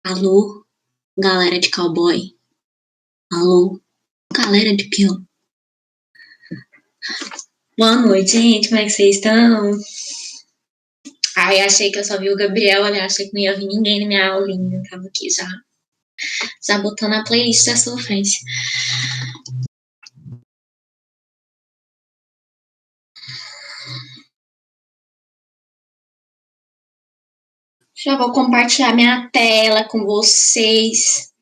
Alô, galera de cowboy. Alô, galera de peão. Boa noite, gente. Como é que vocês estão? Ai, achei que eu só vi o Gabriel, olha, achei que não ia vir ninguém na minha aulinha. Eu tava aqui já botando a playlist da sofrência. Já vou compartilhar minha tela com vocês.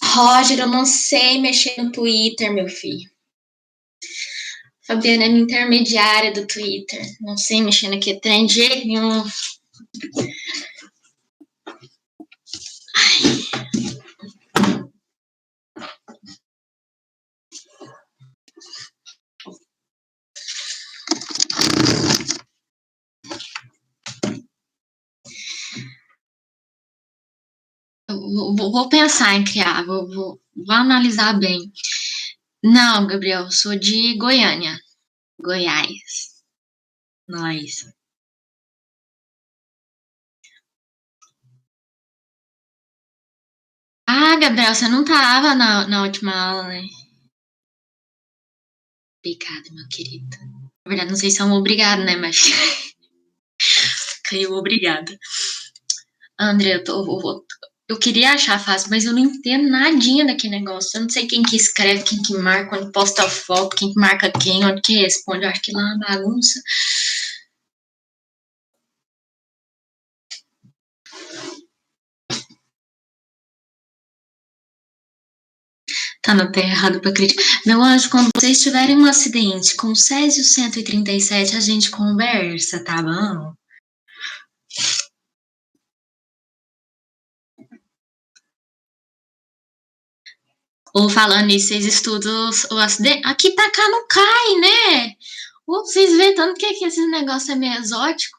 Roger, eu não sei mexer no Twitter, meu filho. Fabiana é minha intermediária do Twitter. Não sei mexer naquele trem de jeito nenhum. Vou pensar em criar, vou analisar bem. Não, Gabriel, eu sou de Goiânia, Goiás. Nós. Ah, Gabriel, você não tava na última aula, né? Obrigada, meu querido. Na verdade, não sei se é um obrigado, né? Mas caiu obrigada. André, eu queria achar fácil, mas eu não entendo nadinha daquele negócio. Eu não sei quem que escreve, quem que marca, onde posta foto, quem que marca quem, onde que responde. Eu acho que lá é uma bagunça. Tá no pé errado pra criticar. Meu anjo, quando vocês tiverem um acidente com o Césio 137, a gente conversa, tá bom? Ou falando nisso, vocês estudam o acidente. Aqui pra cá não cai, né? Ou vocês veem tanto que esse negócio é meio exótico.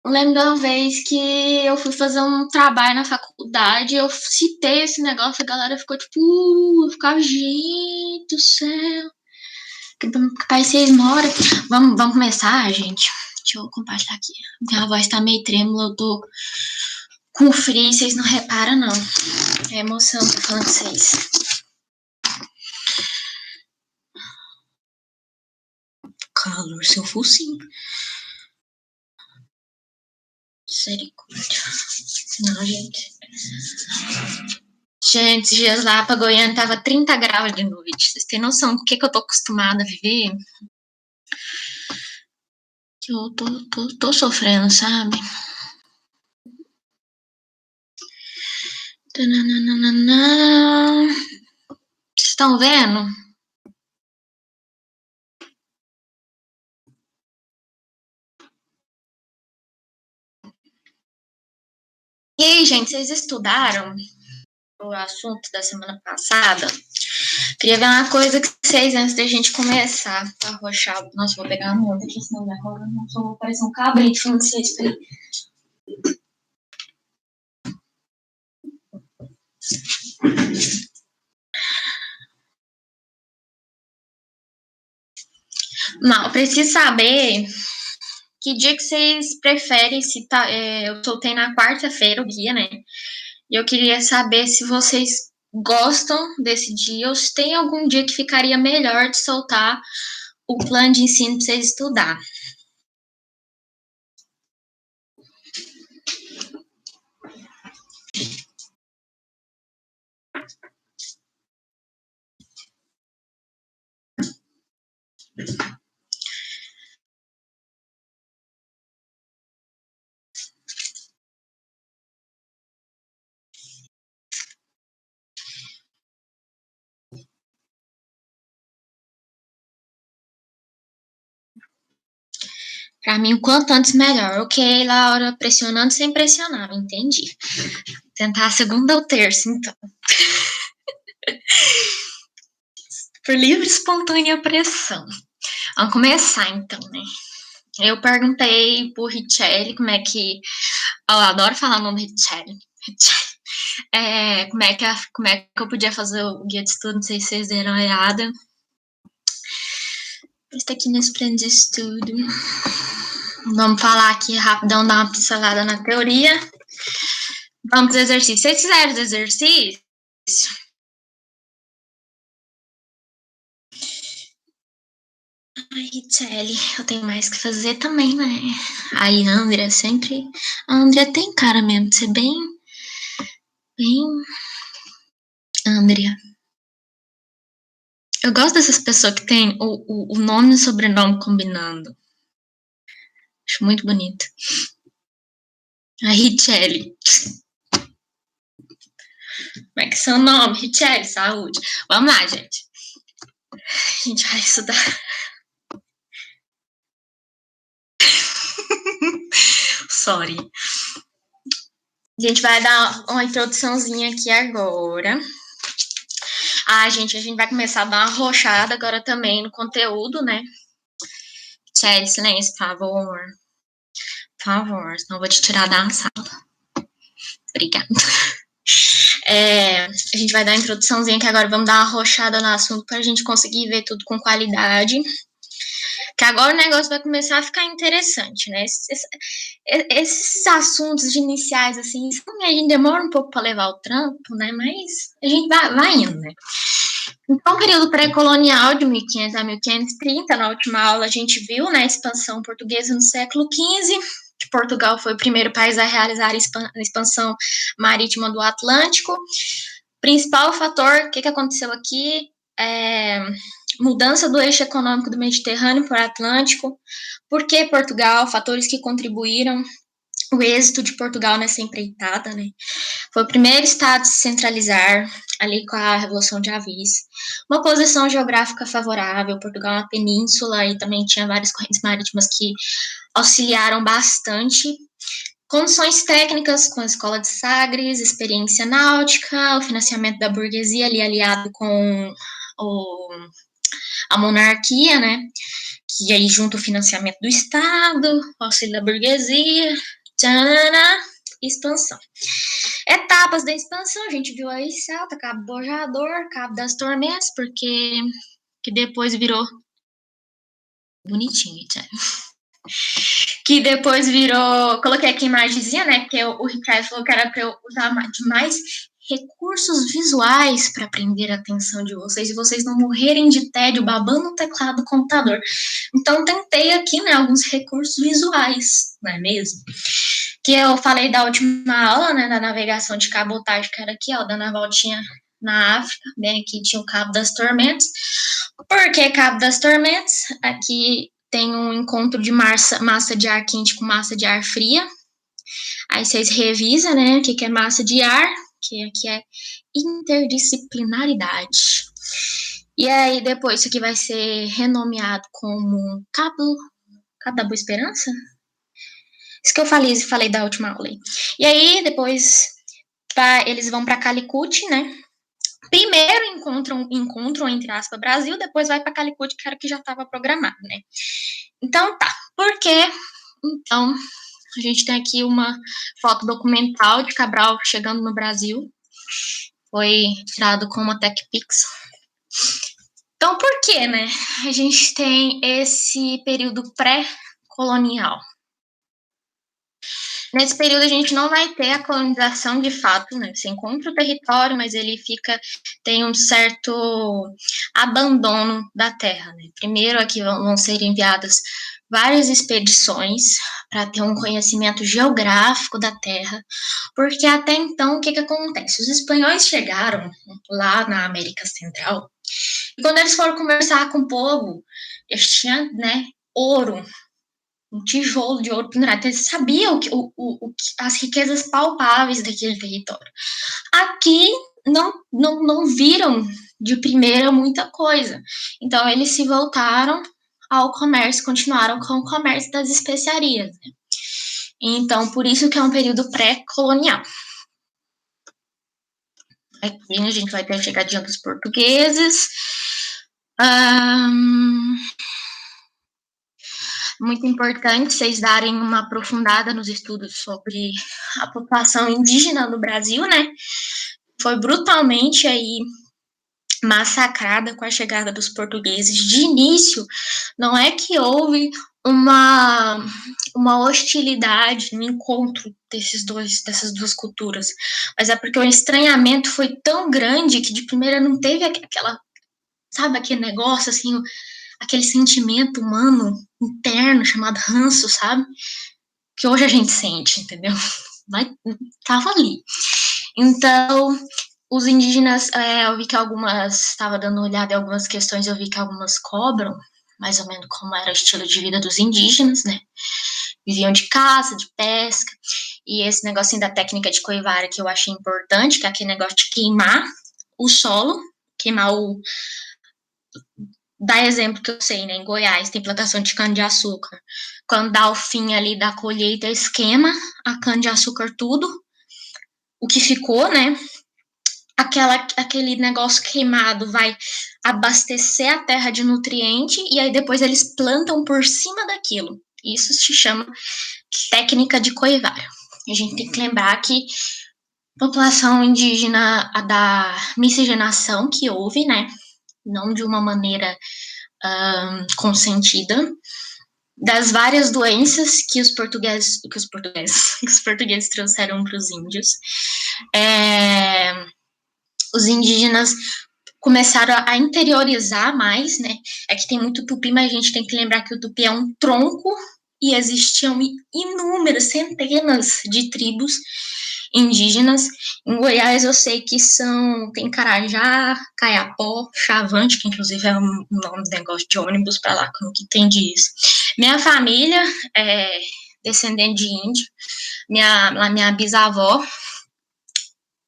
Eu lembro de uma vez que eu fui fazer um trabalho na faculdade, eu citei esse negócio, a galera ficou tipo, eu ficava, gente do céu, que país vocês moram? Vamos começar, gente. Deixa eu compartilhar aqui. Minha voz tá meio trêmula, eu tô com frio, vocês não reparam, não. É emoção, tô falando com vocês. Calor, seu focinho. Misericórdia. Não, gente. Gente, esses dias lá pra Goiânia tava 30 graus de noite. Vocês têm noção do que eu tô acostumada a viver? Que eu tô sofrendo, sabe? Tananana. Vocês estão vendo? E aí, gente, vocês estudaram o assunto da semana passada? Queria ver uma coisa que vocês, antes da gente começar a arrochar. Nossa, vou pegar a mão aqui, senão vai rolar. Só vou parecer um cabrito falando de vocês. Não, eu preciso saber que dia que vocês preferem. Se tá, eu soltei na quarta-feira o guia, né? E eu queria saber se vocês gostam desse dia ou se tem algum dia que ficaria melhor de soltar o plano de ensino para vocês estudar. Para mim, o quanto antes melhor. Ok, Laura, pressionando sem pressionar, entendi. Tentar a segunda ou terça, então. Por livre e espontânea pressão. Vamos começar, então, né? Eu perguntei pro Richelli como é que... Eu adoro falar o nome Richelli. Como é que eu podia fazer o guia de estudo, não sei se vocês deram uma olhada. Está aqui nesse plano de estudo. Vamos falar aqui rapidão, dar uma pincelada na teoria. Vamos pro exercício. Vocês fizeram os exercícios? Ai, Richelle, eu tenho mais que fazer também, né? Aí, a Andrea sempre... A Andrea tem cara mesmo de ser bem... Andrea. Eu gosto dessas pessoas que tem o nome e o sobrenome combinando. Acho muito bonito. A Richelle. Como é que é seu nome? Richelle, saúde. Vamos lá, gente. A gente vai estudar. Sorry. A gente vai dar uma introduçãozinha aqui agora. Gente, a gente vai começar a dar uma arrochada agora também no conteúdo, né? Richelle, silêncio, por favor. Por favor, senão eu vou te tirar da sala. Obrigada. A gente vai dar a introduçãozinha que agora vamos dar uma arrochada no assunto para a gente conseguir ver tudo com qualidade. Que agora o negócio vai começar a ficar interessante, né? Esses assuntos de iniciais, assim, a gente demora um pouco para levar o trampo, né? Mas a gente vai indo, né? Então, período pré-colonial, de 1500 a 1530, na última aula a gente viu, né, a expansão portuguesa no século XV, que Portugal foi o primeiro país a realizar a expansão marítima do Atlântico. Principal fator, o que aconteceu aqui? Mudança do eixo econômico do Mediterrâneo para o Atlântico. Por que Portugal? Fatores que contribuíram o êxito de Portugal nessa empreitada, né? Foi o primeiro estado a se centralizar ali com a Revolução de Avis. Uma posição geográfica favorável, Portugal é uma península e também tinha várias correntes marítimas que auxiliaram bastante. Condições técnicas com a escola de Sagres, experiência náutica, o financiamento da burguesia ali aliado com a monarquia, né? Que aí junto o financiamento do Estado, o auxílio da burguesia, tchanana, expansão. Etapas da expansão, a gente viu aí Celta, Cabo Bojador, Cabo das Tormentas, porque que depois virou bonitinho, que depois virou, coloquei aqui imagenzinha, né, porque o Ricardo falou que era para eu usar mais recursos visuais para prender a atenção de vocês e vocês não morrerem de tédio babando o teclado do computador. Então, tentei aqui, né, alguns recursos visuais, não é mesmo? Que eu falei da última aula, né, da navegação de cabotagem, que era aqui, ó, dando a voltinha na África, bem aqui tinha o Cabo das Tormentas. Por que Cabo das Tormentas? Aqui tem um encontro de massa de ar quente com massa de ar fria. Aí vocês revisam, né, o que é massa de ar, que aqui é interdisciplinaridade. E aí depois isso aqui vai ser renomeado como Cabo da Boa Esperança? Isso que eu falei da última aula aí. E aí depois eles vão para Calicut, né? Primeiro encontram entre aspas, Brasil, depois vai para Calicut, que era o que já estava programado, né? Então tá. Por quê? Então, a gente tem aqui uma foto documental de Cabral chegando no Brasil. Foi tirado com uma TechPix. Então, por que, né? A gente tem esse período pré-colonial. Nesse período, a gente não vai ter a colonização de fato, né? Você encontra o território, mas ele tem um certo abandono da terra, né? Primeiro, aqui vão ser enviadas várias expedições para ter um conhecimento geográfico da terra, porque até então, o que acontece? Os espanhóis chegaram lá na América Central, e quando eles foram conversar com o povo, eles tinham, né, ouro, um tijolo de ouro pendurado. Eles sabiam as riquezas palpáveis daquele território. Aqui não viram de primeira muita coisa. Então, eles se voltaram ao comércio, continuaram com o comércio das especiarias. Né? Então, por isso que é um período pré-colonial. Aqui a gente vai ter a chegadinha dos portugueses. Muito importante vocês darem uma aprofundada nos estudos sobre a população indígena no Brasil, né? Foi brutalmente aí massacrada com a chegada dos portugueses. De início, Não é que houve uma hostilidade no encontro dessas duas culturas, mas é porque o estranhamento foi tão grande que de primeira não teve aquela, sabe, aquele negócio assim, aquele sentimento humano interno chamado ranço, sabe? Que hoje a gente sente, entendeu? Mas tava ali. Então, os indígenas, eu vi que algumas, estava dando uma olhada em algumas questões, eu vi que algumas cobram, mais ou menos como era o estilo de vida dos indígenas, né? Viviam de caça, de pesca, e esse negocinho da técnica de coivara que eu achei importante, que é aquele negócio de queimar o solo, queimar o... Dá exemplo que eu sei, né? Em Goiás tem plantação de cana-de-açúcar. Quando dá o fim ali da colheita, esquema a cana-de-açúcar tudo, o que ficou, né? Aquele negócio queimado vai abastecer a terra de nutriente e aí depois eles plantam por cima daquilo. Isso se chama técnica de coivara. A gente tem que lembrar que a população indígena, a da miscigenação que houve, né? Não de uma maneira consentida, das várias doenças que os portugueses trouxeram para os índios. Os indígenas começaram a interiorizar mais, né? É que tem muito tupi, mas a gente tem que lembrar que o tupi é um tronco e existiam inúmeras, centenas de tribos indígenas. Em Goiás eu sei que tem Carajá, Caiapó, Chavante, que inclusive é um nome de negócio de ônibus para lá, como que tem disso. Minha família é descendente de índio, minha bisavó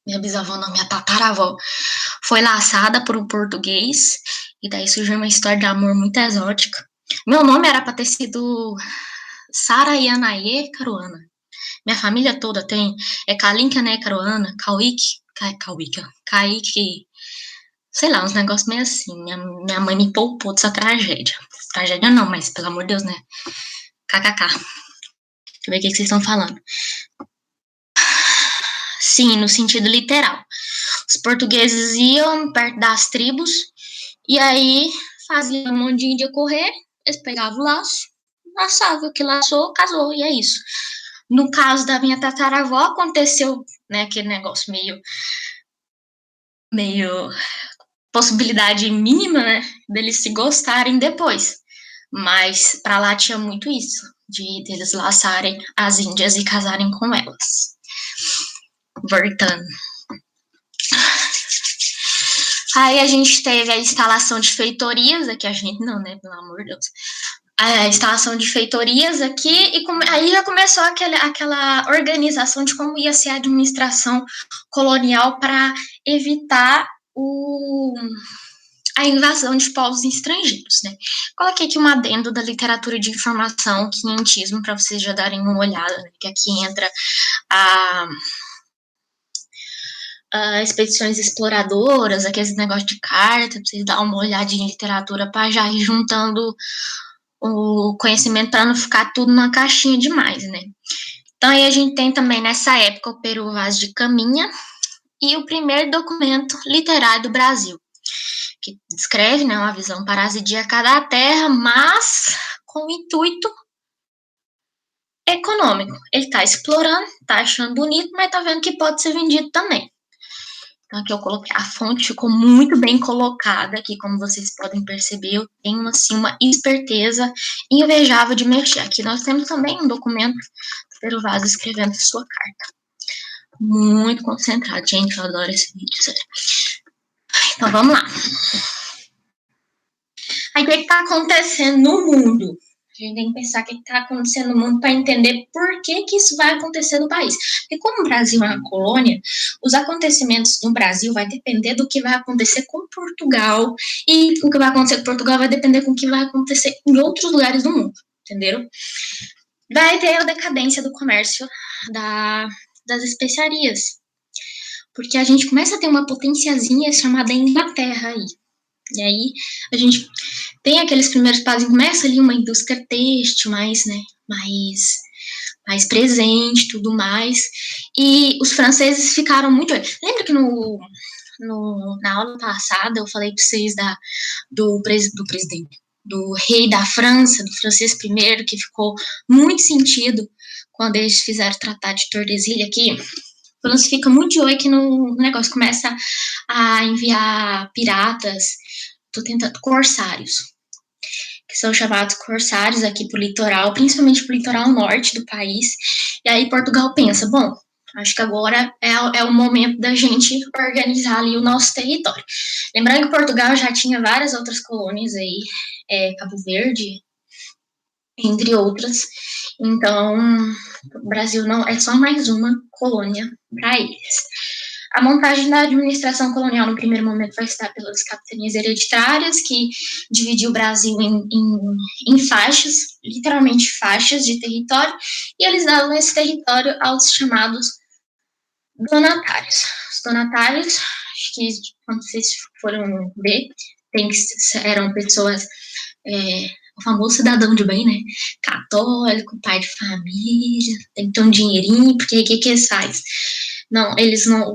não, minha tataravó, foi laçada por um português, e daí surgiu uma história de amor muito exótica. Meu nome era para ter sido Sara Yanaye Caruana. Minha família toda tem, Kalinka, né, Caruana, Kaique, sei lá, uns negócios meio assim. Minha mãe me poupou dessa tragédia. Tragédia não, mas pelo amor de Deus, né? KKK. Deixa eu ver o que vocês estão falando. Sim, no sentido literal. Os portugueses iam perto das tribos e aí faziam um monte de índia correr, eles pegavam o laço, laçavam, o que laçou, casou, e é isso. No caso da minha tataravó, aconteceu, né, aquele negócio meio possibilidade mínima, né, deles se gostarem depois. Mas para lá tinha muito isso, de eles laçarem as índias e casarem com elas. Voltando. Aí a gente teve a instalação de feitorias, aqui a gente não, né, pelo amor de Deus. A instalação de feitorias aqui, e aí já começou aquela organização de como ia ser a administração colonial para evitar a invasão de povos estrangeiros, né? Coloquei aqui um adendo da literatura de informação, quinhentismo, para vocês já darem uma olhada, né? Que aqui entra expedições exploradoras, aqueles negócios de carta, pra vocês darem uma olhadinha em literatura para já ir juntando o conhecimento para não ficar tudo numa caixinha demais, né? Então, aí a gente tem também, nessa época, o Peru Vaz de Caminha e o primeiro documento literário do Brasil, que descreve, né, uma visão parasíaca da Terra, mas com o intuito econômico. Ele está explorando, está achando bonito, mas está vendo que pode ser vendido também. Então, aqui eu coloquei a fonte, ficou muito bem colocada aqui, como vocês podem perceber, eu tenho, assim, uma esperteza invejável de mexer. Aqui nós temos também um documento do Peru Vaz escrevendo sua carta. Muito concentrado, gente, eu adoro esse vídeo, sério. Então, vamos lá. Aí, o que está acontecendo no mundo? A gente tem que pensar o que está acontecendo no mundo para entender por que isso vai acontecer no país. Porque como o Brasil é uma colônia, os acontecimentos no Brasil vai depender do que vai acontecer com Portugal, e o que vai acontecer com Portugal vai depender com o que vai acontecer em outros lugares do mundo, entenderam? Vai ter a decadência do comércio das especiarias, porque a gente começa a ter uma potenciazinha chamada Inglaterra aí. E aí a gente tem aqueles primeiros passos, começa ali uma indústria têxtil mais, né, mais presente, tudo mais. E os franceses ficaram muito... Lembra que na aula passada eu falei para vocês do presidente? do rei da França, do Francisco I, que ficou muito sentido quando eles fizeram o Tratado de Tordesilhas aqui. A França fica muito de olho que no negócio começa a enviar piratas, corsários, que são chamados corsários aqui para o litoral, principalmente para o litoral norte do país. E aí Portugal pensa, bom, acho que agora é o momento da gente organizar ali o nosso território. Lembrando que Portugal já tinha várias outras colônias aí, Cabo Verde, entre outras. Então, o Brasil não é só mais uma colônia para eles. A montagem da administração colonial no primeiro momento vai estar pelas capitanias hereditárias, que dividiu o Brasil em faixas, literalmente faixas de território, e eles davam esse território aos chamados donatários. Os donatários, acho que quando vocês foram ver, eram pessoas, o famoso cidadão de bem, né? Católico, pai de família, tem que ter um dinheirinho, porque o que eles fazem? Não, eles não.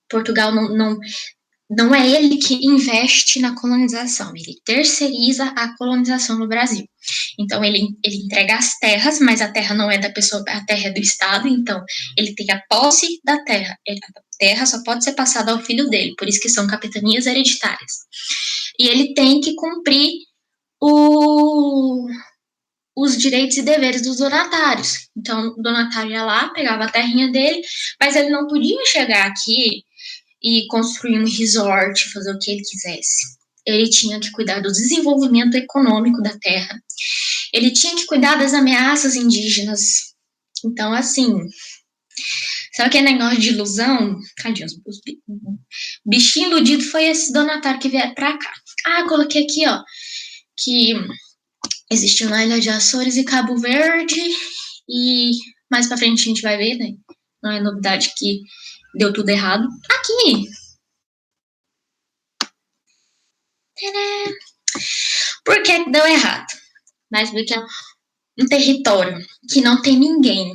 Portugal não é ele que investe na colonização, ele terceiriza a colonização no Brasil. Então, ele entrega as terras, mas a terra não é da pessoa, a terra é do Estado, então ele tem a posse da terra. A terra só pode ser passada ao filho dele, por isso que são capitanias hereditárias. E ele tem que cumprir os direitos e deveres dos donatários. Então, o donatário ia lá, pegava a terrinha dele, mas ele não podia chegar aqui e construir um resort, fazer o que ele quisesse. Ele tinha que cuidar do desenvolvimento econômico da terra. Ele tinha que cuidar das ameaças indígenas. Então, assim, sabe aquele negócio de ilusão? Tadinhos, bichinho iludido foi esse donatário que veio pra cá. Ah, coloquei aqui, ó, que existe na Ilha de Açores e Cabo Verde, e mais pra frente a gente vai ver, né? Não é novidade que deu tudo errado. Aqui! Tadã! Por que deu errado? Mas porque é um território que não tem ninguém.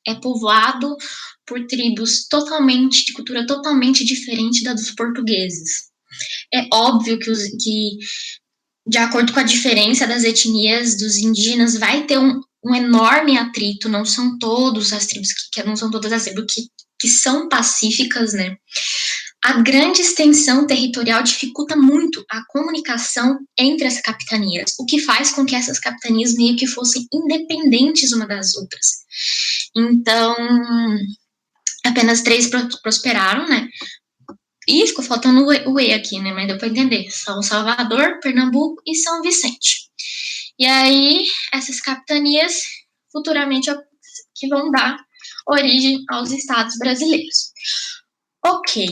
É povoado por tribos de cultura totalmente diferente da dos portugueses. É óbvio que de acordo com a diferença das etnias dos indígenas, vai ter um enorme atrito. Não são todas as tribos não são todas as tribos que são pacíficas, né? A grande extensão territorial dificulta muito a comunicação entre as capitanias, o que faz com que essas capitanias meio que fossem independentes uma das outras. Então, apenas 3 prosperaram, né? E ficou faltando o E aqui, né? Mas deu para entender. São Salvador, Pernambuco e São Vicente. E aí, essas capitanias, futuramente, que vão dar origem aos estados brasileiros. Ok,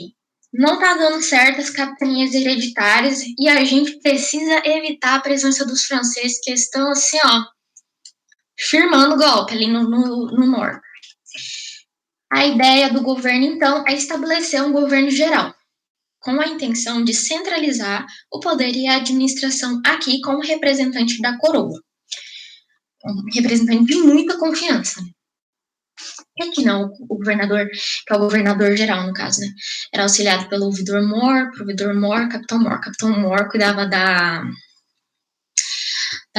não tá dando certo as capitanias hereditárias e a gente precisa evitar a presença dos franceses que estão, assim, ó, firmando o golpe ali no norte. A ideia do governo, então, é estabelecer um governo geral, com a intenção de centralizar o poder e a administração aqui como representante da coroa. Um representante de muita confiança. E aqui não, o governador, que é o governador geral, no caso, né? Era auxiliado pelo ouvidor Mor, provedor Mor, capitão Mor. Capitão Mor cuidava da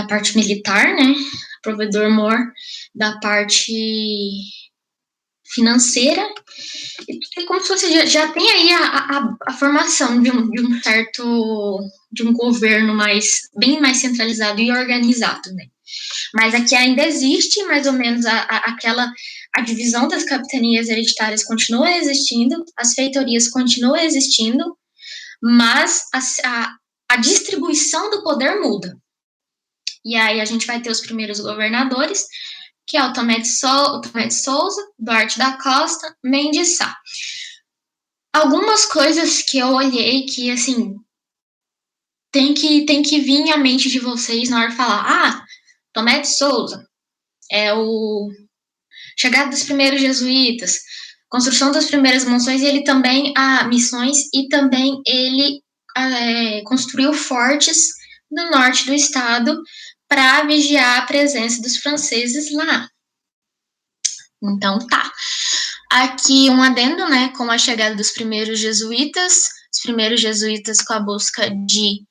parte militar, né? Provedor Mor da parte financeira. É como se fosse, já tem aí a formação de um certo, de um governo bem mais centralizado e organizado, né? Mas aqui ainda existe mais ou menos a divisão das capitanias hereditárias continua existindo, as feitorias continuam existindo, mas a distribuição do poder muda. E aí a gente vai ter os primeiros governadores, que é o Tomé de Souza, Duarte da Costa, Mendes Sá. Algumas coisas que eu olhei que, assim, tem que vir à mente de vocês na hora de falar, Tomé de Souza é o chegada dos primeiros jesuítas, construção das primeiras missões, e ele também ele construiu fortes no norte do estado para vigiar a presença dos franceses lá. Então tá. Aqui um adendo, né, com a chegada dos primeiros jesuítas, os primeiros jesuítas com a busca de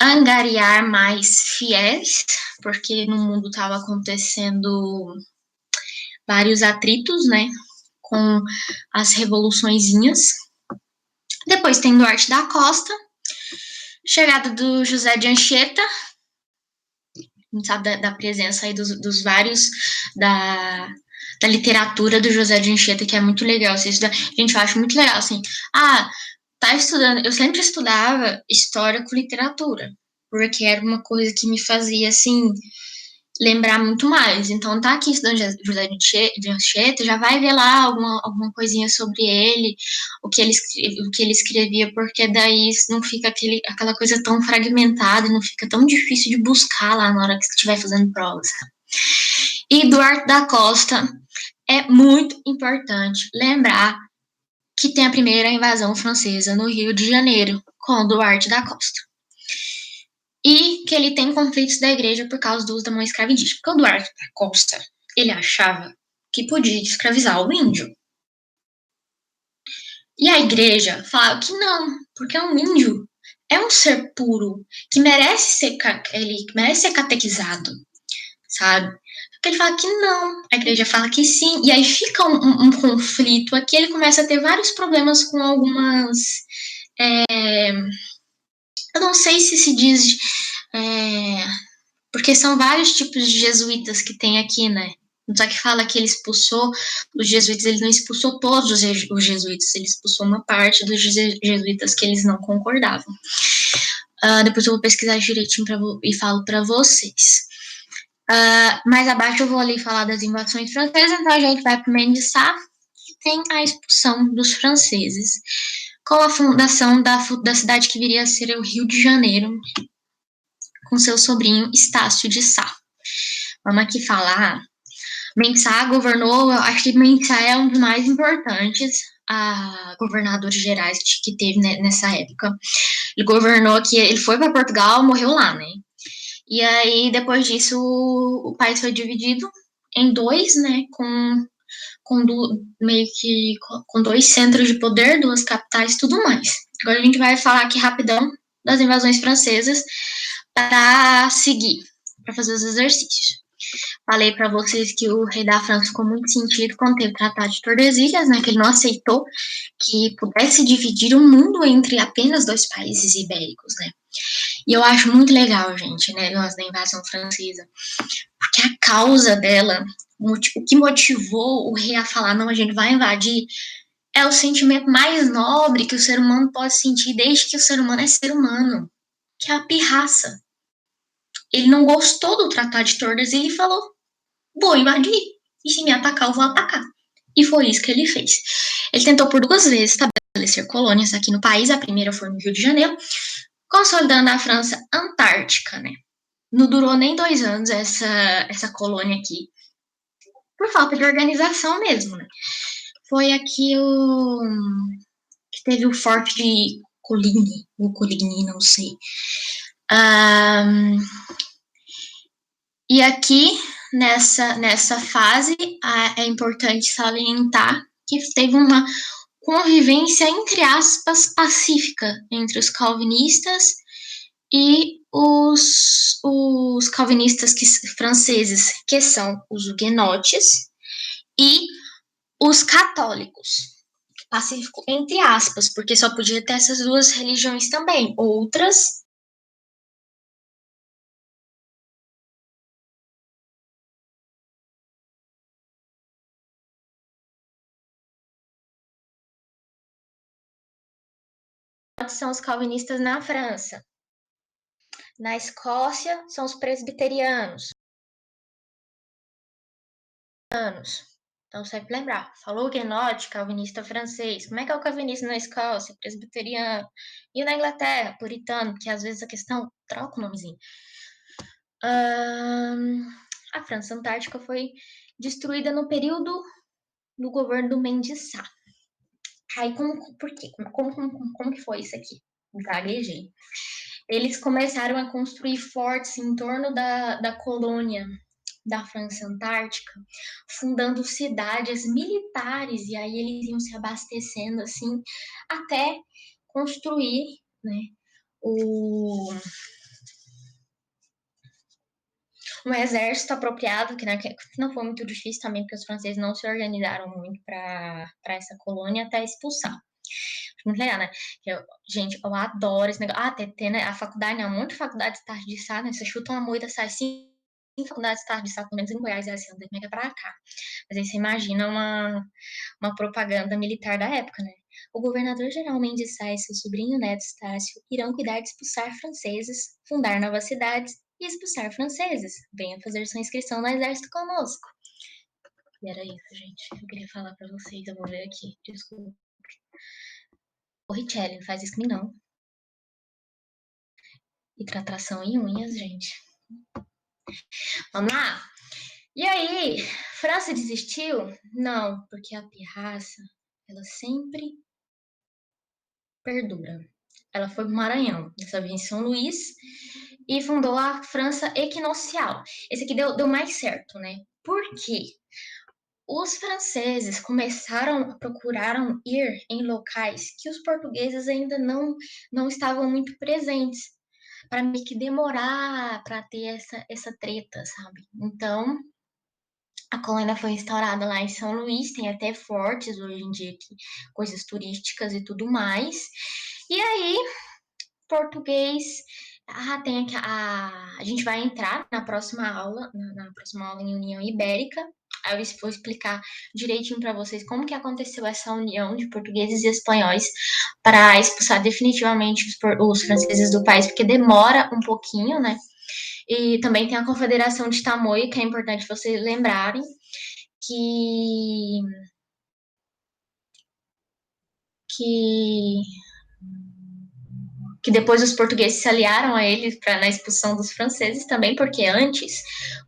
angariar mais fiéis, porque no mundo estava acontecendo vários atritos, né, com as revoluçõezinhas. Depois tem Duarte da Costa, chegada do José de Anchieta, a gente sabe da presença aí dos vários da literatura do José de Anchieta, que é muito legal. Gente, eu acho muito legal, assim. Tá estudando. Eu sempre estudava história com literatura, porque era uma coisa que me fazia, assim, lembrar muito mais. Então, tá aqui estudando José de Anchieta, já vai ver lá alguma coisinha sobre ele, o que ele escrevia, porque daí não fica aquela coisa tão fragmentada, não fica tão difícil de buscar lá na hora que estiver fazendo prova, sabe? E Duarte da Costa é muito importante lembrar que tem a primeira invasão francesa no Rio de Janeiro, com Duarte da Costa. E que ele tem conflitos da igreja por causa do uso da mão escrava indígena. Porque o Duarte da Costa, ele achava que podia escravizar o índio. E a igreja falava que não, porque um índio é um ser puro, que merece ser catequizado, sabe? Porque ele fala que não, a igreja fala que sim, e aí fica um conflito aqui, ele começa a ter vários problemas com algumas... eu não sei se diz... porque são vários tipos de jesuítas que tem aqui, né? Só que fala que ele expulsou os jesuítas, ele não expulsou todos os jesuítas, ele expulsou uma parte dos jesuítas que eles não concordavam. Depois eu vou pesquisar direitinho e falo para vocês. Mais abaixo eu vou ali falar das invasões francesas, então a gente vai para Mendes Sá, que tem a expulsão dos franceses, com a fundação da cidade que viria a ser o Rio de Janeiro, com seu sobrinho Estácio de Sá. Vamos aqui falar. Mendes Sá governou, acho que Mendes Sá é um dos mais importantes governadores gerais que teve nessa época. Ele governou que ele foi para Portugal, morreu lá, né? E aí, depois disso, o país foi dividido em dois, né? Meio que com dois centros de poder, duas capitais e tudo mais. Agora a gente vai falar aqui rapidão das invasões francesas para seguir, para fazer os exercícios. Falei para vocês que o rei da França ficou muito sentido quando teve o Tratado de Tordesilhas, né, que ele não aceitou que pudesse dividir o mundo entre apenas dois países ibéricos, né. E eu acho muito legal, gente, né, da invasão francesa, porque a causa dela, o que motivou o rei a falar, não, a gente vai invadir, é o sentimento mais nobre que o ser humano pode sentir desde que o ser humano é ser humano, que é a pirraça. Ele não gostou do Tratado de Tordesilhas e falou, vou invadir, e se me atacar, eu vou atacar. E foi isso que ele fez. Ele tentou por 2 vezes estabelecer colônias aqui no país, a primeira foi no Rio de Janeiro, consolidando a França Antártica, né? Não durou nem 2 anos essa colônia aqui, por falta de organização mesmo, né? Foi aqui que teve o Forte de Coligny, ou Coligny, não sei. E aqui, nessa fase, é importante salientar que teve uma convivência, entre aspas, pacífica entre os calvinistas e os calvinistas franceses, que são os huguenotes, e os católicos. Pacífico, entre aspas, porque só podia ter essas duas religiões também. Outras são os calvinistas na França. Na Escócia, são os presbiterianos. Então, sempre lembrar. Falou huguenote, calvinista francês. Como é que é o calvinismo na Escócia? Presbiteriano. E na Inglaterra, puritano, porque às vezes a questão troca o nomezinho. A França Antártica foi destruída no período do governo do Mendes Sá. Aí, por quê? Como que foi isso aqui? Gaguejei. Eles começaram a construir fortes em torno da colônia da França Antártica, fundando cidades militares, e aí eles iam se abastecendo assim, até construir, né, um exército apropriado, que não foi muito difícil também, porque os franceses não se organizaram muito para essa colônia até expulsar. Muito legal, né? Gente, eu adoro esse negócio. Ah, TT, né? A faculdade, né? Muita faculdade de tarde de sá, né? Você chuta uma moita, sai cinco faculdades de tarde de sá, pelo menos em Goiás, é assim, como é que é pra cá. Mas aí você imagina uma propaganda militar da época, né? O governador-geral Mendes Sá e seu sobrinho neto Estácio irão cuidar de expulsar franceses, fundar novas cidades e expulsar franceses. Venha fazer sua inscrição no exército conosco. E era isso, gente. Eu queria falar pra vocês. Eu vou ver aqui. Desculpa. Ô, Richelle, não faz isso comigo, não. Hidratação em unhas, gente. Vamos lá? E aí, França desistiu? Não, porque a pirraça, ela sempre perdura. Ela foi para o Maranhão, dessa vez em São Luís, e fundou a França Equinocial. Esse aqui deu mais certo, né? Por quê? Os franceses procuraram ir em locais que os portugueses ainda não estavam muito presentes, para meio que demorar para ter essa treta, sabe? Então, a colônia foi instaurada lá em São Luís, tem até fortes hoje em dia aqui, coisas turísticas e tudo mais. E aí, português. Tem aqui a gente vai entrar na próxima aula em União Ibérica. Aí eu vou explicar direitinho para vocês como que aconteceu essa união de portugueses e espanhóis para expulsar definitivamente os franceses do país, porque demora um pouquinho, né? E também tem a Confederação de Tamoio, que é importante vocês lembrarem, que que que depois os portugueses se aliaram a eles na expulsão dos franceses também, porque antes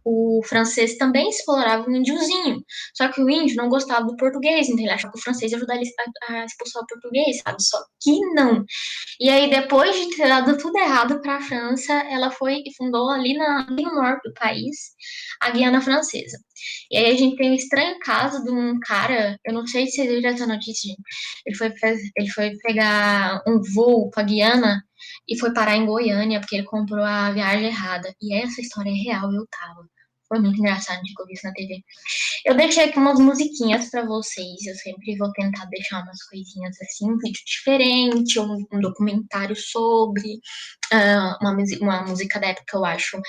o francês também explorava o índiozinho. Só que o índio não gostava do português, então ele achava que o francês ia ajudar ele a expulsar o português, sabe? Só que não. E aí, depois de ter dado tudo errado para a França, ela foi e fundou ali no norte do país a Guiana Francesa. E aí a gente tem um estranho caso de um cara, eu não sei se vocês viram essa notícia, gente. Ele foi pegar um voo para Guiana e foi parar em Goiânia porque ele comprou a viagem errada. E essa história é real, eu tava. Foi muito engraçado de ouvir isso na TV. Eu deixei aqui umas musiquinhas para vocês. Eu sempre vou tentar deixar umas coisinhas assim, um vídeo diferente, um documentário sobre uma música da época que eu acho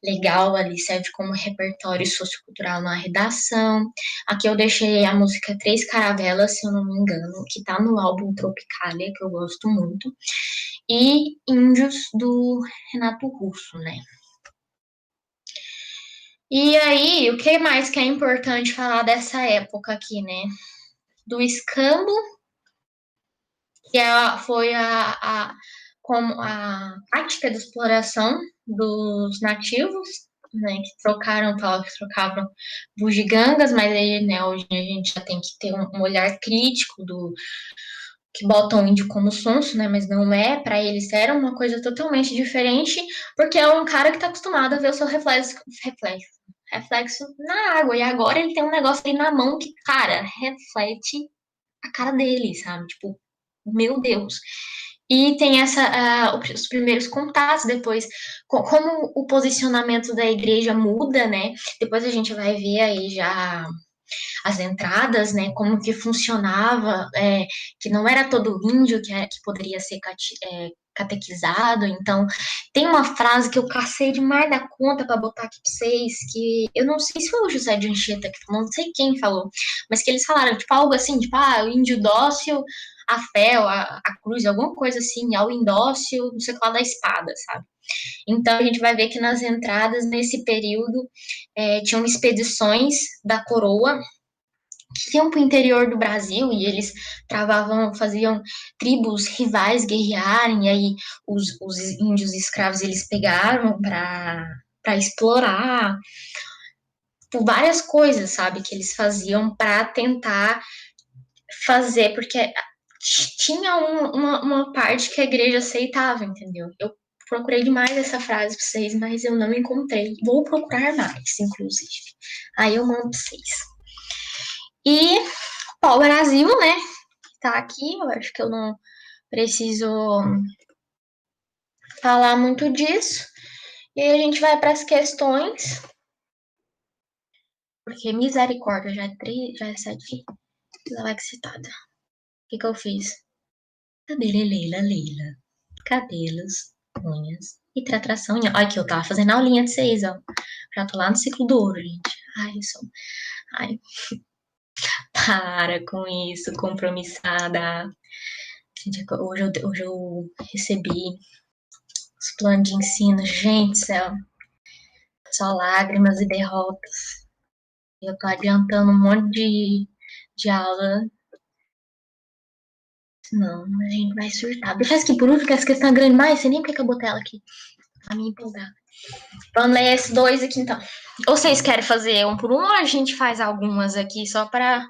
legal ali, serve como repertório sociocultural na redação. Aqui eu deixei a música Três Caravelas, se eu não me engano, que tá no álbum Tropicalia, que eu gosto muito, e Índios do Renato Russo, né? E aí, o que mais que é importante falar dessa época aqui, né? Do escambo, que foi como a prática de exploração dos nativos, né, que trocavam bugigangas, mas aí, né, hoje a gente já tem que ter um olhar crítico do que botam o índio como sonso, né, mas não é, para eles era uma coisa totalmente diferente, porque é um cara que tá acostumado a ver o seu reflexo na água, e agora ele tem um negócio ali na mão que, cara, reflete a cara dele, sabe? Tipo, meu Deus. E tem os primeiros contatos, depois, como o posicionamento da igreja muda, né? Depois a gente vai ver aí já as entradas, né? Como que funcionava, que não era todo índio que poderia ser catequizado. Então, tem uma frase que eu cacei demais da conta para botar aqui para vocês, que eu não sei se foi o José de Anchieta que falou, não sei quem falou, mas que eles falaram, tipo, algo assim, tipo, o índio dócil, a fé, ou a cruz, alguma coisa assim, ao indócil, não sei o que lá da espada, sabe? Então, a gente vai ver que nas entradas, nesse período, tinham expedições da coroa que iam para o interior do Brasil e eles faziam tribos rivais guerrearem, e aí os índios escravos eles pegaram para explorar por várias coisas, sabe, que eles faziam para tentar fazer, porque tinha uma parte que a igreja aceitava, entendeu? Eu procurei demais essa frase para vocês, mas eu não encontrei. Vou procurar mais, inclusive. Aí eu mando para vocês. E o Brasil, né? Tá aqui, eu acho que eu não preciso falar muito disso. E aí a gente vai para as questões, porque misericórdia, já é 7, ela vai excitada. O que eu fiz? Cabelo, Leila. Cabelos, unhas e tratração. Olha que eu tava fazendo aulinha de 6, ó. Já tô lá no ciclo do ouro, gente. Ai, para com isso, compromissada. Gente, hoje eu recebi os planos de ensino. Gente, do céu, só lágrimas e derrotas. Eu tô adiantando um monte de aula. Não, a gente vai surtar. Deixa aqui por último, que essa questão é grande mais. Você nem porque acabou a tela aqui. Pra me empolgar. Vamos ler esses dois aqui então. Ou vocês querem fazer um por um, ou a gente faz algumas aqui só pra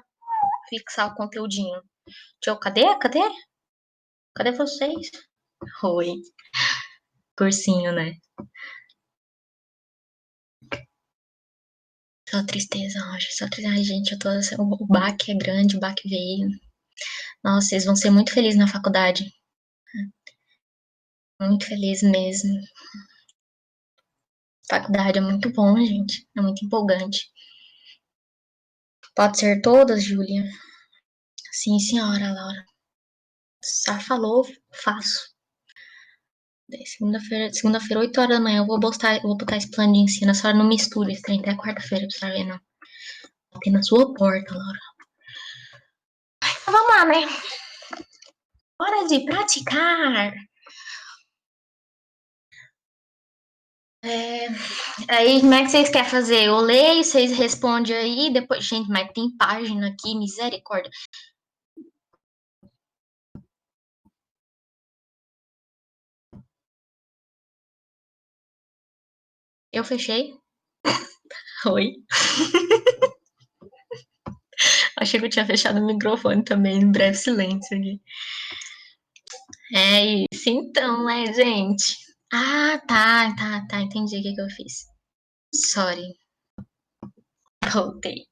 fixar o conteúdinho? Cadê? Cadê vocês? Oi. Cursinho, né? Só tristeza hoje, só tristeza. Ai, gente, eu tô. O baque é grande, o baque veio. Nossa, vocês vão ser muito felizes na faculdade. Muito feliz mesmo. Faculdade é muito bom, gente. É muito empolgante. Pode ser todas, Júlia? Sim, senhora, Laura. Só falou, faço. Segunda-feira, 8 horas da manhã, eu vou botar esse plano de ensino. A senhora não mistura esse trem até quarta-feira, pra senhora ver, não. Bater na sua porta, Laura. Então, vamos lá, né? Hora de praticar. Aí, como é que vocês querem fazer? Eu leio, vocês respondem aí, depois. Gente, mas tem página aqui, misericórdia. Eu fechei? Oi. Achei que eu tinha fechado o microfone também, em breve silêncio aqui. É isso então, né, gente? Ah, tá. Entendi o que eu fiz. Sorry. Voltei.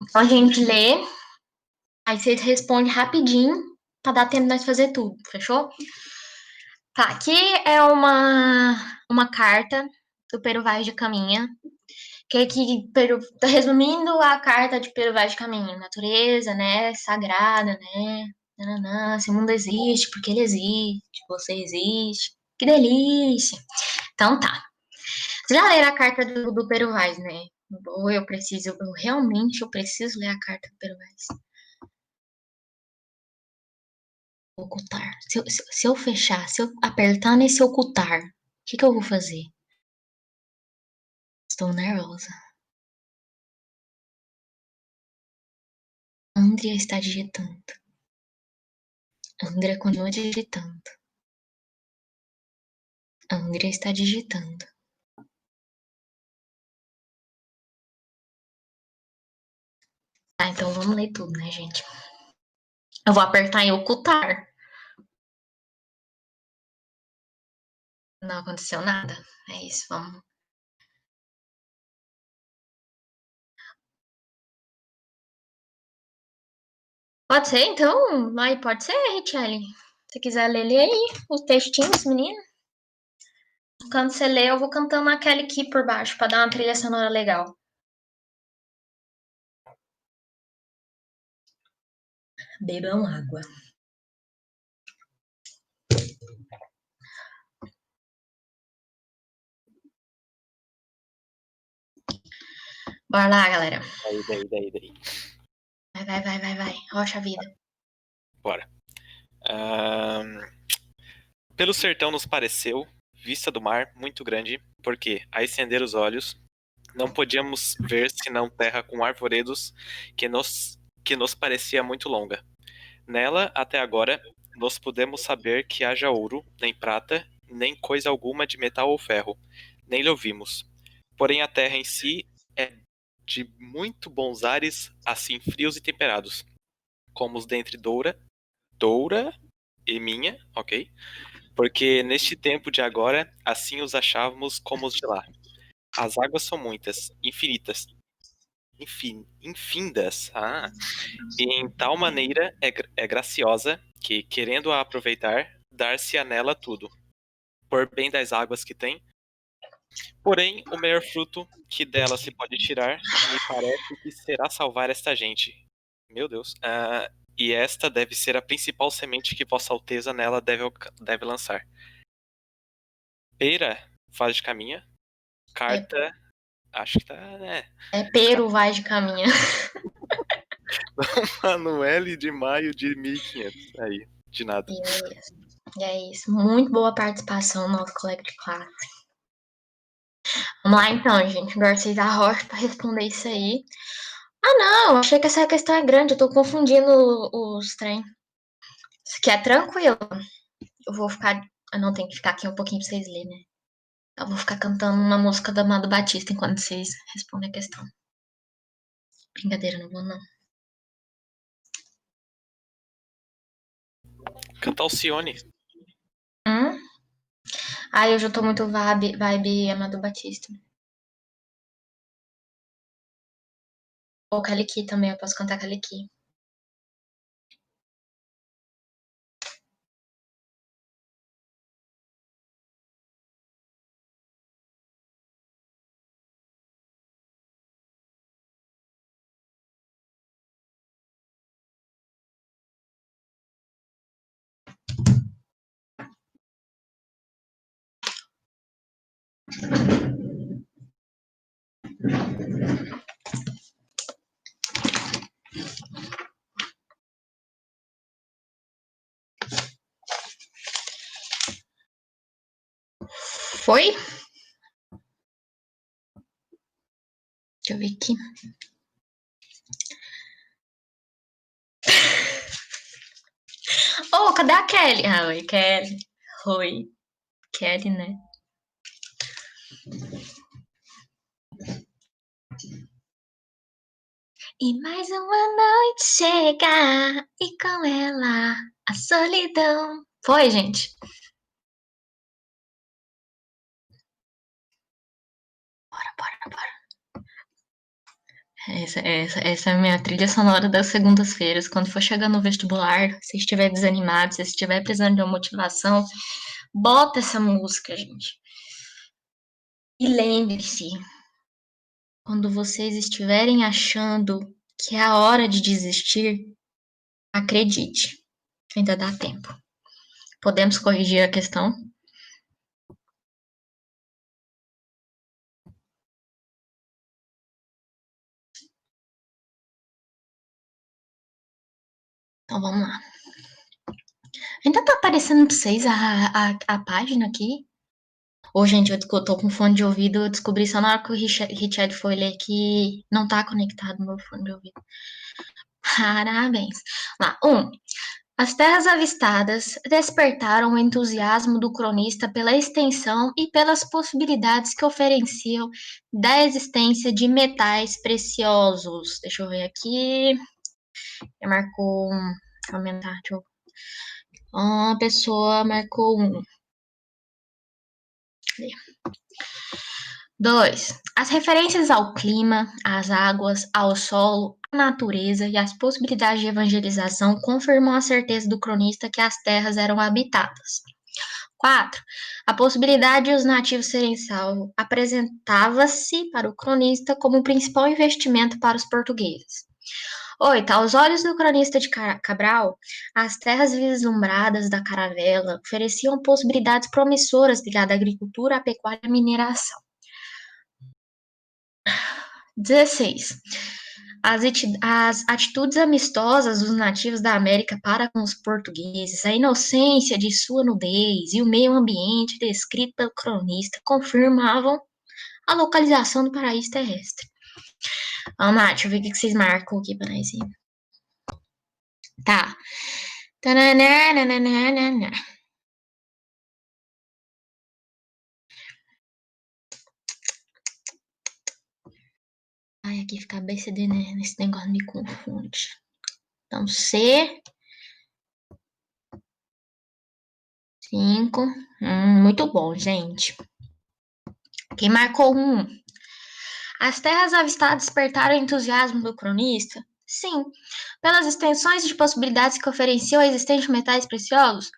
Então a gente lê, aí vocês respondem rapidinho, pra dar tempo de nós fazer tudo, fechou? Tá, aqui é uma carta do Pero Vaz de Caminha, tá resumindo a carta de Pero Vaz de Caminha. Natureza, né, sagrada, né, nananã, esse mundo existe porque ele existe, você existe, que delícia. Então tá, vocês já leram a carta do Pero Vaz, né? Ou eu preciso ler a carta do Pero Vaz. Ocultar. Se eu fechar, se eu apertar nesse ocultar, o que eu vou fazer? Estou nervosa. Andrea está digitando. Andrea continua digitando. Andrea está digitando. Tá, então vamos ler tudo, né, gente? Eu vou apertar em ocultar. Não aconteceu nada. É isso, vamos. Pode ser, então? Vai, pode ser, Richelle. Se quiser ler, lê aí os textinhos, menina. Quando você lê, eu vou cantando aquele aqui por baixo, pra dar uma trilha sonora legal. Bebam água. Bora lá, galera. Daí. Vai. Rocha a vida. Bora. Pelo sertão nos pareceu, vista do mar, muito grande, porque, a estender os olhos, não podíamos ver senão terra com arvoredos que nos parecia muito longa. Nela, até agora, nós podemos saber que haja ouro, nem prata, nem coisa alguma de metal ou ferro, nem lhe ouvimos. Porém, a terra em si é de muito bons ares, assim frios e temperados, como os dentre Doura e minha, ok? Porque neste tempo de agora, assim os achávamos como os de lá. As águas são muitas, infinitas, infindas, e em tal maneira é graciosa que, querendo-a aproveitar, dar-se a nela tudo. por bem das águas que tem. Porém, o melhor fruto que dela se pode tirar, me parece que será salvar esta gente. Meu Deus. E esta deve ser a principal semente que Vossa Alteza nela deve lançar. Pera, faz de caminha. Carta, acho que tá, né? É pero vai de caminha. Manuele de maio de 1500. Aí, de nada. E é isso. E é isso. Muito boa participação, nosso colega de classe. Vamos lá então, gente. Garcês Arrocha para responder isso aí. Ah, não, achei que essa questão é grande. Eu tô confundindo os trem. Isso aqui é tranquilo. Eu vou ficar. Eu não tenho que ficar aqui um pouquinho pra vocês lerem, né? Eu vou ficar cantando uma música da Amado Batista enquanto vocês respondem a questão. Brincadeira, não vou não. Cantar Alcione. Ai, hoje eu tô muito vibe Amado Batista. Ou Kaliki também, eu posso cantar Kaliki. Foi? Deixa eu ver aqui. Oh, cadê a Kelly? Ah, oi, Kelly. Oi. Kelly, né? E mais uma noite chega, e com ela a solidão. Foi, gente? Bora. Essa é a minha trilha sonora das segundas-feiras. Quando for chegando no vestibular, se estiver desanimado, se estiver precisando de uma motivação, bota essa música, gente. E lembre-se, quando vocês estiverem achando que é a hora de desistir, acredite, ainda dá tempo. Podemos corrigir a questão? Então vamos lá. Ainda tá aparecendo pra vocês a página aqui? Ô, gente, eu tô com fone de ouvido, eu descobri só na hora que o Richard foi ler que não tá conectado no meu fone de ouvido. Parabéns. Lá, 1. As terras avistadas despertaram o entusiasmo do cronista pela extensão e pelas possibilidades que ofereciam da existência de metais preciosos. Deixa eu ver aqui. Marcou um comentário. Uma pessoa marcou um. 2. As referências ao clima, às águas, ao solo, à natureza e às possibilidades de evangelização confirmam a certeza do cronista que as terras eram habitadas. 4. A possibilidade de os nativos serem salvos apresentava-se para o cronista como o principal investimento para os portugueses. 8. Aos olhos do cronista de Cabral, as terras vislumbradas da caravela ofereciam possibilidades promissoras ligadas à agricultura, à pecuária e à mineração. 16. As atitudes amistosas dos nativos da América para com os portugueses, a inocência de sua nudez e o meio ambiente descrito pelo cronista confirmavam a localização do paraíso terrestre. Vamos lá, deixa eu ver o que vocês marcam aqui para nós. Tá. Tananana. Ai, aqui fica ABCD, né? Esse negócio me confunde. Então, C. 5. Muito bom, gente. Quem marcou 1? As terras avistadas despertaram o entusiasmo do cronista? Sim. Pelas extensões de possibilidades que ofereciam a existência de metais preciosos?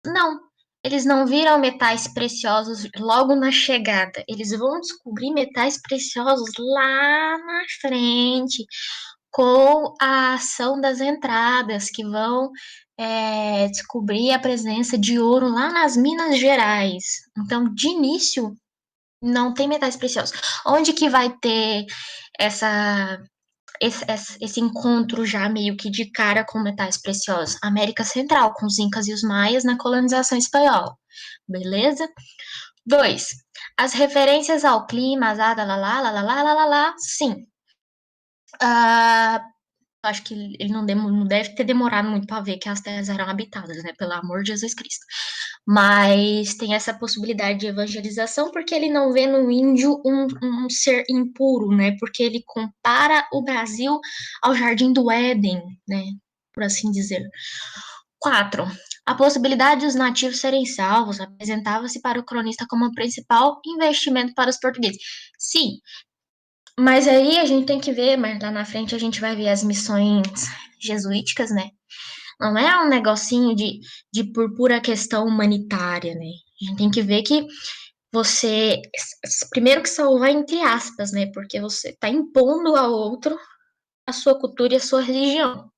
Não. Eles não viram metais preciosos logo na chegada. Eles vão descobrir metais preciosos lá na frente, com a ação das entradas, que vão descobrir a presença de ouro lá nas Minas Gerais. Então, de início, não tem metais preciosos. Onde que vai ter essa esse encontro já meio que de cara com metais preciosos? América Central, com os Incas e os Maias na colonização espanhola. Beleza? 2. As referências ao clima, sim. Ah, acho que ele não deve ter demorado muito para ver que as terras eram habitadas, né? Pelo amor de Jesus Cristo. Mas tem essa possibilidade de evangelização porque ele não vê no índio um ser impuro, né? Porque ele compara o Brasil ao Jardim do Éden, né? Por assim dizer. 4. A possibilidade de os nativos serem salvos apresentava-se para o cronista como o principal investimento para os portugueses. Sim, mas aí a gente tem que ver, mas lá na frente a gente vai ver as missões jesuíticas, né? Não é um negocinho de por pura questão humanitária, né? A gente tem que ver que você, primeiro que salvar entre aspas, né? Porque você está impondo ao outro a sua cultura e a sua religião.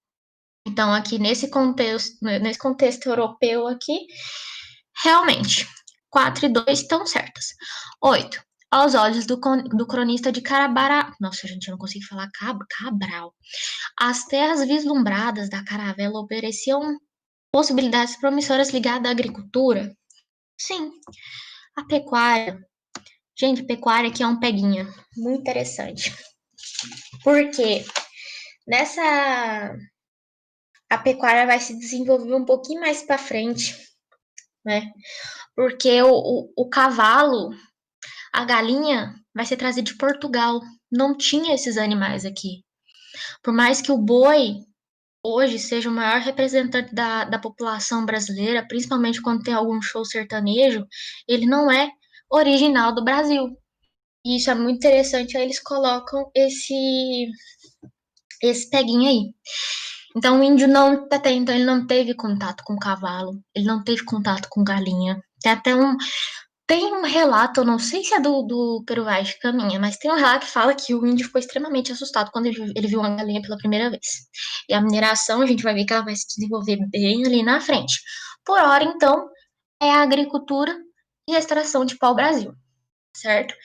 Então, aqui nesse contexto europeu aqui, realmente, 4 e 2 estão certas. 8. Aos olhos do cronista de Carabará. Nossa, gente, eu não consigo falar Cabral. As terras vislumbradas da caravela ofereciam possibilidades promissoras ligadas à agricultura? Sim. A pecuária. Gente, pecuária aqui é um peguinha. Muito interessante. Porque nessa. A pecuária vai se desenvolver um pouquinho mais para frente, né? Porque o cavalo, a galinha, vai ser trazida de Portugal. Não tinha esses animais aqui. Por mais que o boi hoje seja o maior representante da população brasileira, principalmente quando tem algum show sertanejo, ele não é original do Brasil. E isso é muito interessante, aí eles colocam esse peguinho aí. Então o índio não até então ele não teve contato com cavalo, ele não teve contato com galinha. Tem um relato, eu não sei se é do Peru Vaz de Caminha, mas tem um relato que fala que o índio ficou extremamente assustado quando ele viu uma galinha pela primeira vez. E a mineração, a gente vai ver que ela vai se desenvolver bem ali na frente. Por hora, então, é a agricultura e a extração de pau-brasil, certo?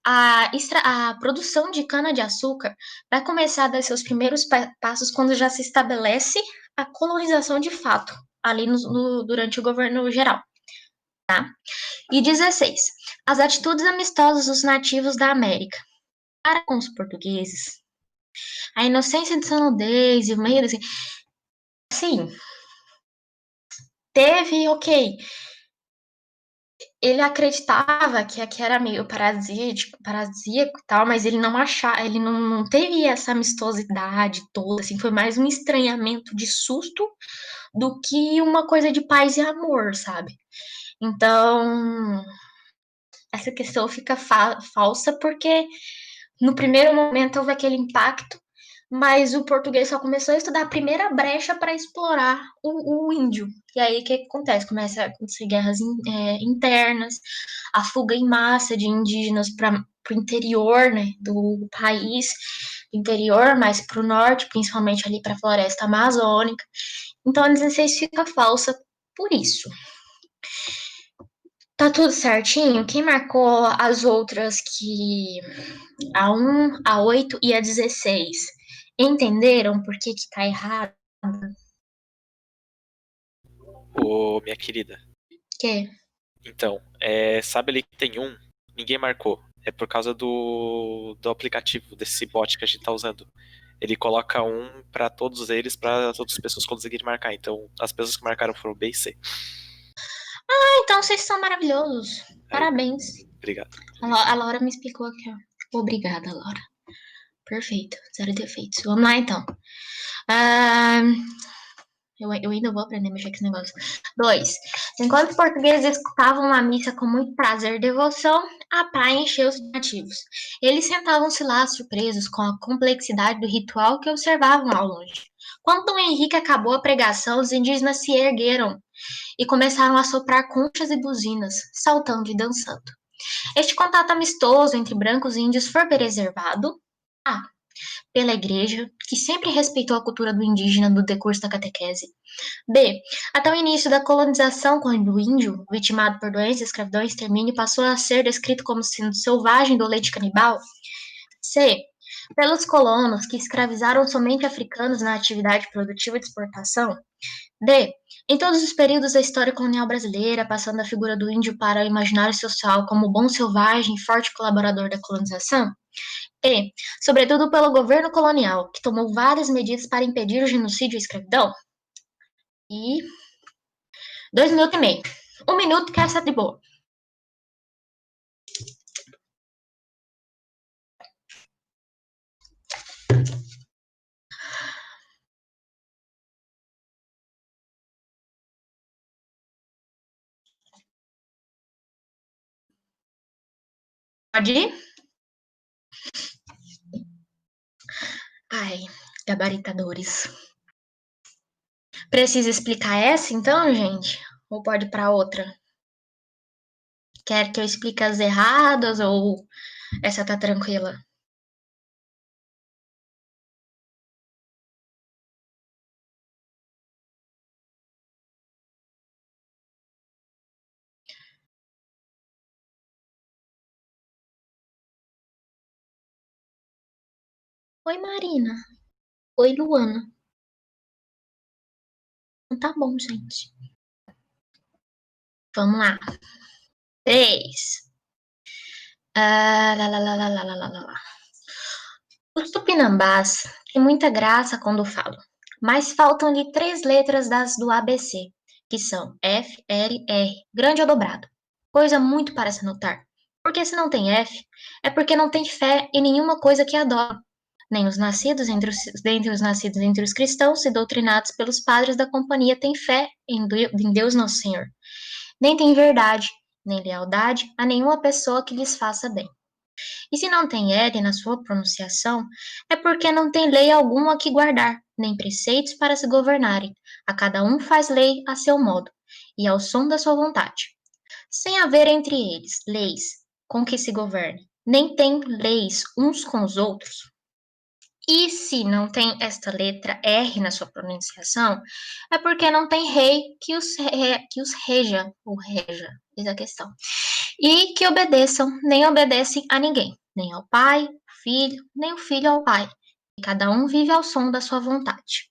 A produção de cana-de-açúcar vai começar a dar seus primeiros passos quando já se estabelece a colonização de fato, ali durante o governo geral. Tá? E 16. As atitudes amistosas dos nativos da América para com os portugueses. A inocência de sua nudez e o medo assim. Sim, teve, ok. Ele acreditava que aqui era meio paradisíaco e tal, mas ele não achava, ele não teve essa amistosidade toda, assim, foi mais um estranhamento de susto do que uma coisa de paz e amor, sabe? Então, essa questão fica falsa porque no primeiro momento houve aquele impacto, mas o português só começou a estudar a primeira brecha para explorar o índio. E aí o que acontece? Começa a acontecer guerras internas, a fuga em massa de indígenas para o interior, né, do país, interior, mais para o norte, principalmente ali para a floresta amazônica. Então a 16 fica falsa por isso. Tá tudo certinho? Quem marcou as outras que a 1, a 8 e a 16 entenderam por que que tá errado? Ô, minha querida. Que? Então, sabe ali que tem um? Ninguém marcou. É por causa do aplicativo, desse bot que a gente tá usando. Ele coloca um pra todos eles, pra as outras pessoas conseguirem marcar. Então, as pessoas que marcaram foram B e C. Então vocês são maravilhosos. Aí, Parabéns. obrigado. A Laura me explicou aqui, ó. Obrigada, Laura. Perfeito. Zero defeitos. Vamos lá, então. Ah, eu ainda vou aprender a mexer com esse negócio. 2. Enquanto os portugueses escutavam a missa com muito prazer e devoção, a praia encheu-se de nativos. Eles sentavam-se lá surpresos com a complexidade do ritual que observavam ao longe. Quando Dom Henrique acabou a pregação, os indígenas se ergueram e começaram a soprar conchas e buzinas, saltando e dançando. Este contato amistoso entre brancos e índios foi preservado A. Pela igreja, que sempre respeitou a cultura do indígena no decurso da catequese. B. Até o início da colonização, quando o índio, vitimado por doença, escravidão e extermínio, passou a ser descrito como sendo selvagem do leite canibal. C. Pelos colonos, que escravizaram somente africanos na atividade produtiva de exportação. D. Em todos os períodos da história colonial brasileira, passando da figura do índio para o imaginário social como bom selvagem e forte colaborador da colonização. E, sobretudo pelo governo colonial, que tomou várias medidas para impedir o genocídio e a escravidão. E 2 minutos e meio. 1 minuto que essa é de boa. Pode ir? Ai, gabaritadores. Precisa explicar essa então, gente? Ou pode para outra? Quer que eu explique as erradas ou essa tá tranquila? Oi, Marina. Oi, Luana. Tá bom, gente. Vamos lá. 3. Lá, lá, lá, lá, lá, lá, lá, lá. Os tupinambás têm muita graça quando falam, mas faltam-lhe 3 letras das do ABC, que são F, L, R, grande ou dobrado. Coisa muito para se notar. Porque se não tem F, é porque não tem fé em nenhuma coisa que adoram. Nem os nascidos dentre os nascidos entre os cristãos e doutrinados pelos padres da companhia têm fé em Deus Nosso Senhor. Nem têm verdade, nem lealdade a nenhuma pessoa que lhes faça bem. E se não tem L na sua pronunciação, é porque não tem lei alguma a que guardar, nem preceitos para se governarem. A cada um faz lei a seu modo, e ao som da sua vontade. Sem haver entre eles leis com que se governe, nem tem leis uns com os outros. E se não tem esta letra R na sua pronunciação, é porque não tem rei que os reja, ou reja, eis a questão. E que obedeçam, nem obedecem a ninguém, nem ao pai, filho, nem o filho ao pai. E cada um vive ao som da sua vontade.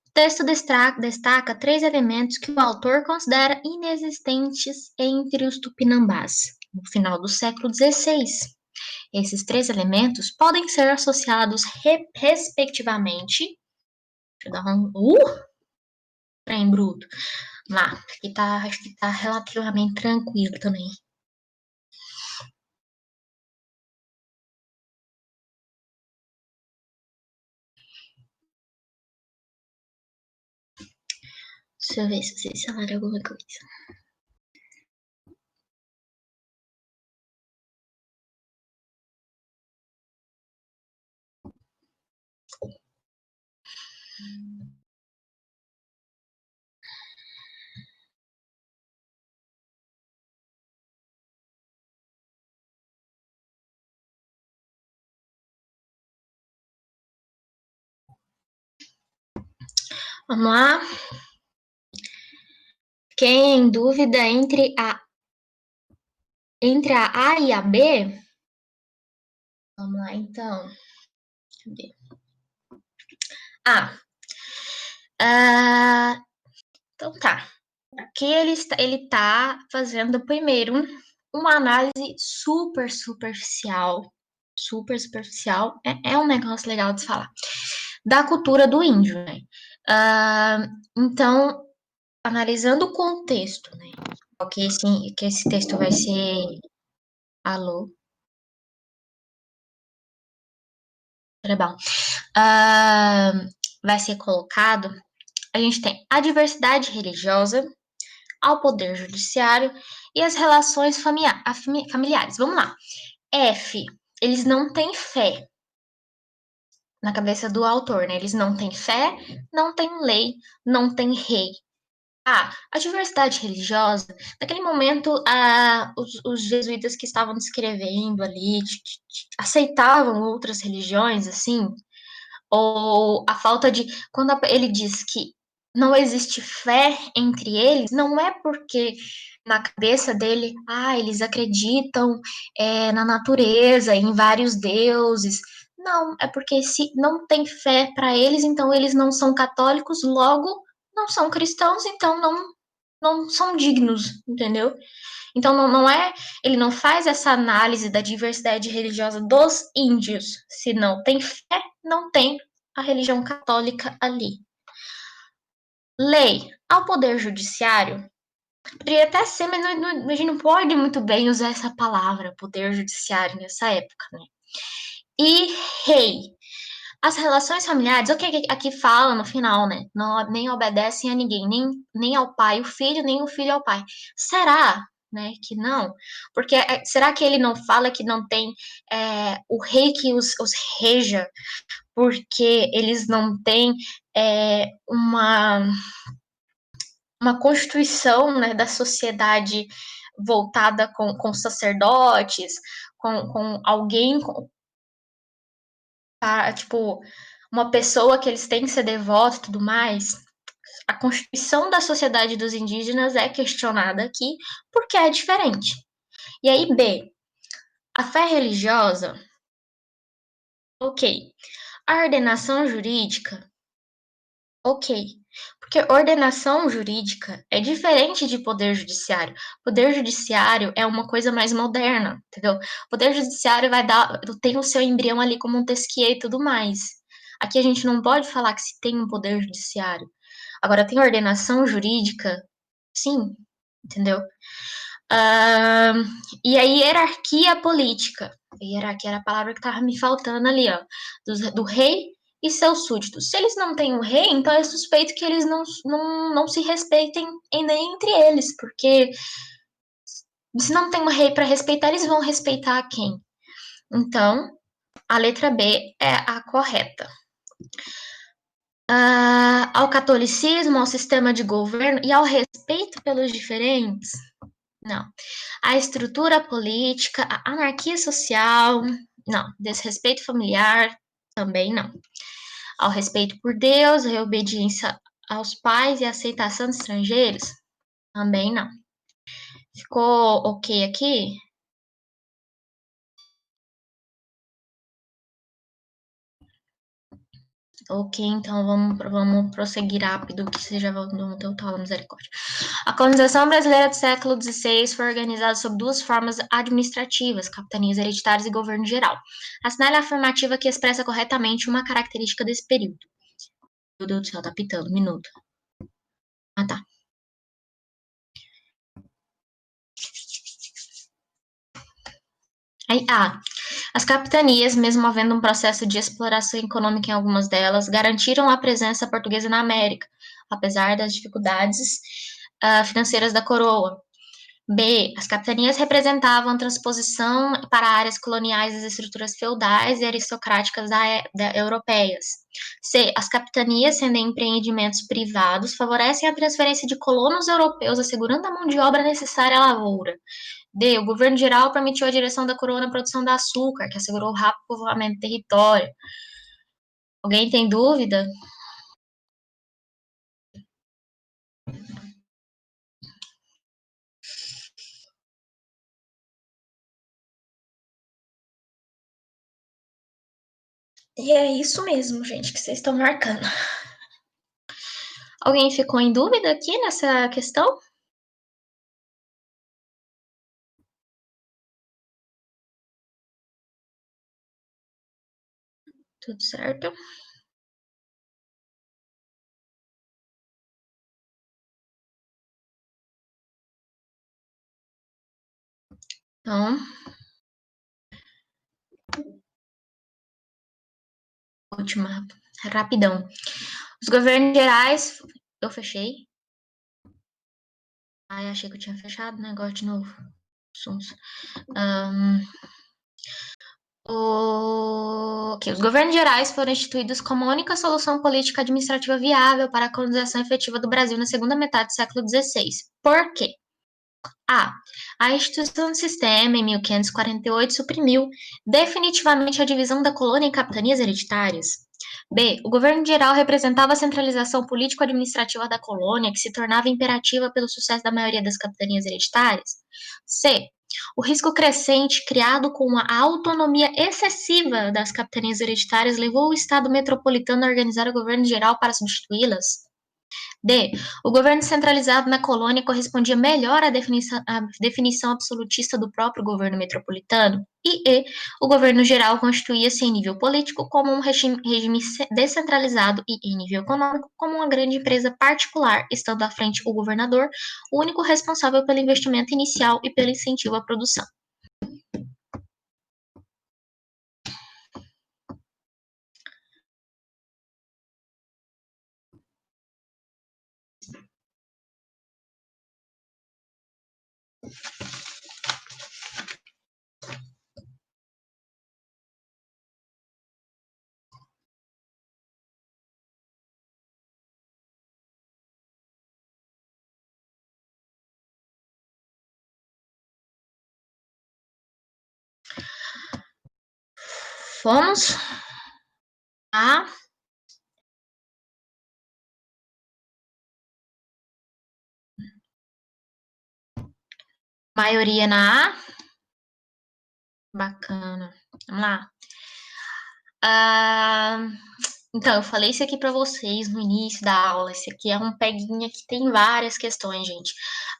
O texto destaca 3 elementos que o autor considera inexistentes entre os tupinambás, no final do século XVI. Esses 3 elementos podem ser associados respectivamente. Deixa eu dar um. Trem bruto. Lá, acho que tá relativamente tranquilo também. Deixa eu ver se vocês falaram alguma coisa. Vamos lá. Quem em dúvida entre a A e a B? Vamos lá, então. Cadê? Então tá. Aqui ele tá fazendo primeiro uma análise super superficial. Super superficial. É um negócio legal de se falar. Da cultura do índio, né? Então, analisando o contexto, né? Que esse texto vai ser. Alô? Tá bom. Vai ser colocado. A gente tem a diversidade religiosa, ao poder judiciário e as relações familiares. Vamos lá. F. Eles não têm fé na cabeça do autor, né? Eles não têm fé, não têm lei, não têm rei. A diversidade religiosa, naquele momento, os jesuítas que estavam descrevendo ali aceitavam outras religiões, assim, ou a falta de. Quando ele diz que não existe fé entre eles, não é porque na cabeça dele, eles acreditam na natureza, em vários deuses. Não, é porque se não tem fé para eles, então eles não são católicos, logo não são cristãos, então não são dignos, entendeu? Então não é, ele não faz essa análise da diversidade religiosa dos índios. Se não tem fé, não tem a religião católica ali. Lei ao poder judiciário. Poderia até ser, mas a gente não pode muito bem usar essa palavra, poder judiciário, nessa época, né? E rei. As relações familiares, o que aqui fala no final, né? Não, nem obedecem a ninguém, nem ao pai o filho, nem o filho ao pai. Será, né, que não? Porque será que ele não fala que não tem o rei que os reja, porque eles não têm uma constituição, né, da sociedade voltada com sacerdotes, com alguém, tipo, uma pessoa que eles têm que ser devotos e tudo mais. A constituição da sociedade dos indígenas é questionada aqui porque é diferente. E aí, B, a fé religiosa, ok. A ordenação jurídica, ok. Porque ordenação jurídica é diferente de poder judiciário. Poder judiciário é uma coisa mais moderna, entendeu? Poder judiciário tem o seu embrião ali como um Montesquieu e tudo mais. Aqui a gente não pode falar que se tem um poder judiciário. Agora, tem ordenação jurídica, sim, entendeu? Uh, e a hierarquia política. A hierarquia era a palavra que estava me faltando ali, ó. Do rei e seus súditos. Se eles não têm um rei, então é suspeito que eles não se respeitem nem entre eles, porque se não tem um rei para respeitar, eles vão respeitar quem? Então, a letra B é a correta. Ao catolicismo, ao sistema de governo e ao respeito pelos diferentes? Não. A estrutura política, a anarquia social, não. Desrespeito familiar, também não. Ao respeito por Deus, a obediência aos pais e a aceitação de estrangeiros, também não. Ficou ok aqui? Ok, então vamos prosseguir rápido, que seja no teu tal, misericórdia. A colonização brasileira do século XVI foi organizada sob duas formas administrativas, capitanias hereditárias e governo geral. Assinale a afirmativa que expressa corretamente uma característica desse período. Meu Deus do céu, tá pitando, minuto. Tá. Aí, as capitanias, mesmo havendo um processo de exploração econômica em algumas delas, garantiram a presença portuguesa na América, apesar das dificuldades financeiras da coroa. B. As capitanias representavam a transposição para áreas coloniais das estruturas feudais e aristocráticas europeias. C. As capitanias, sendo empreendimentos privados, favorecem a transferência de colonos europeus, assegurando a mão de obra necessária à lavoura. D. O governo geral permitiu a direção da coroa na produção de açúcar, que assegurou o rápido povoamento do território. Alguém tem dúvida? E é isso mesmo, gente, que vocês estão marcando. Alguém ficou em dúvida aqui nessa questão? Tudo certo? Então, última, rapidão. Os governos gerais. Eu fechei. Ai, achei que eu tinha fechado o negócio de novo. Ok, os governos gerais foram instituídos como a única solução política administrativa viável para a colonização efetiva do Brasil na segunda metade do século XVI. Por quê? A. A instituição do sistema, em 1548, suprimiu definitivamente a divisão da colônia em capitanias hereditárias. B. O governo geral representava a centralização político-administrativa da colônia, que se tornava imperativa pelo sucesso da maioria das capitanias hereditárias. C. O risco crescente criado com a autonomia excessiva das capitanias hereditárias levou o Estado metropolitano a organizar o governo geral para substituí-las. D. O governo centralizado na colônia correspondia melhor à definição absolutista do próprio governo metropolitano. E E. O governo geral constituía-se em nível político como um regime descentralizado e, em nível econômico, como uma grande empresa particular, estando à frente o governador, o único responsável pelo investimento inicial e pelo incentivo à produção. Fomos a maioria na A. Bacana. Vamos lá. Então, eu falei isso aqui para vocês no início da aula. Esse aqui é um peguinha que tem várias questões, gente.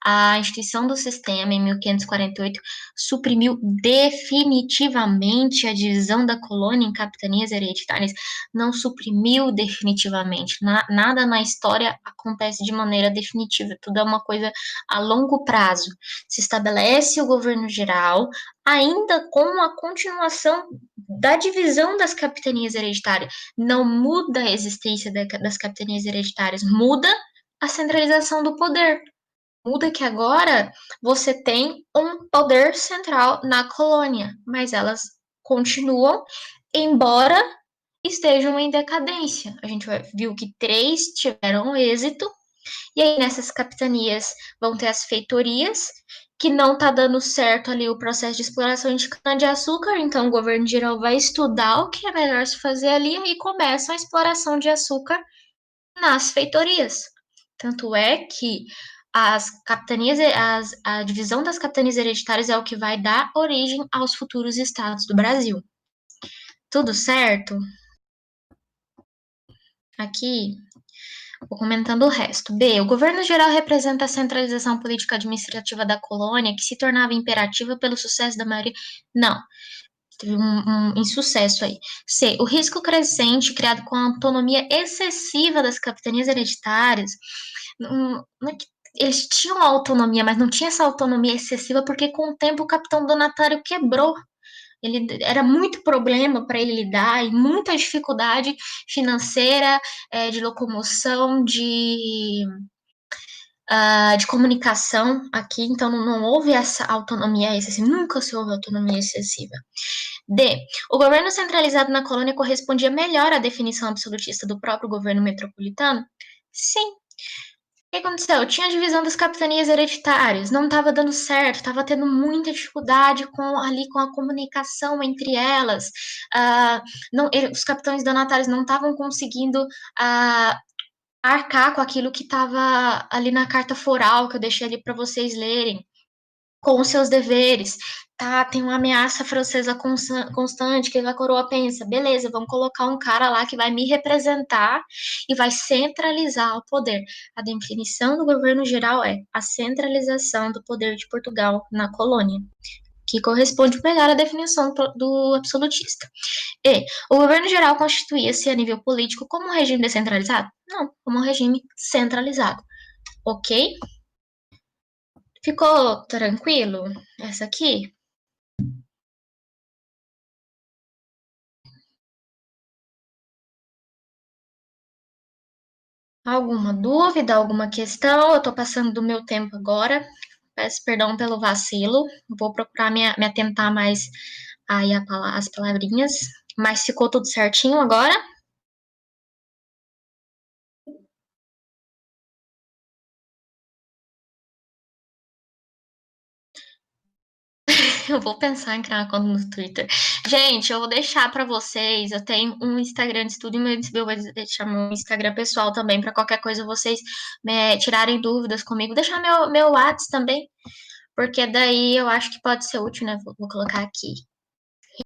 A instituição do sistema, em 1548, suprimiu definitivamente a divisão da colônia em capitanias hereditárias. Não suprimiu definitivamente. Nada na história acontece de maneira definitiva. Tudo é uma coisa a longo prazo. Se estabelece o governo geral, ainda com a continuação da divisão das capitanias hereditárias. Não muda a existência das capitanias hereditárias, muda a centralização do poder. Muda que agora você tem um poder central na colônia, mas elas continuam, embora estejam em decadência. A gente viu que 3 tiveram êxito, e aí nessas capitanias vão ter as feitorias, que não está dando certo ali o processo de exploração de cana-de-açúcar, então o governo geral vai estudar o que é melhor se fazer ali e começa a exploração de açúcar nas feitorias. Tanto é que as capitanias, a divisão das capitanias hereditárias é o que vai dar origem aos futuros estados do Brasil. Tudo certo? Aqui vou comentando o resto. B. O governo geral representa a centralização política administrativa da colônia, que se tornava imperativa pelo sucesso da maioria. Não, teve um insucesso aí. C. O risco crescente criado com a autonomia excessiva das capitanias hereditárias. Não é que eles tinham autonomia, mas não tinha essa autonomia excessiva, porque com o tempo o capitão donatário quebrou. Ele era muito problema para ele lidar e muita dificuldade financeira, de locomoção, de comunicação aqui, então não houve essa autonomia excessiva, nunca se houve autonomia excessiva. D. O governo centralizado na colônia correspondia melhor à definição absolutista do próprio governo metropolitano? Sim. O que aconteceu? Tinha a divisão das capitanias hereditárias, não estava dando certo, estava tendo muita dificuldade com a comunicação entre elas. Os capitães donatários não estavam conseguindo arcar com aquilo que estava ali na carta foral que eu deixei ali para vocês lerem, com os seus deveres. Tá, tem uma ameaça francesa constante, que a coroa pensa, beleza, vamos colocar um cara lá que vai me representar e vai centralizar o poder. A definição do governo geral é a centralização do poder de Portugal na colônia, que corresponde melhor à definição do absolutista. E o governo geral constituía-se a nível político como um regime descentralizado? Não, como um regime centralizado. Ok? Ficou tranquilo essa aqui? Alguma dúvida, alguma questão? Eu tô passando do meu tempo agora. Peço perdão pelo vacilo. Vou procurar me atentar mais aí as palavrinhas, mas ficou tudo certinho agora. Eu vou pensar em criar uma conta no Twitter. Gente, eu vou deixar pra vocês. Eu tenho um Instagram de estudo e eu vou deixar meu Instagram pessoal também pra qualquer coisa vocês tirarem dúvidas comigo. Deixar meu WhatsApp também, porque daí eu acho que pode ser útil, né? Vou colocar aqui.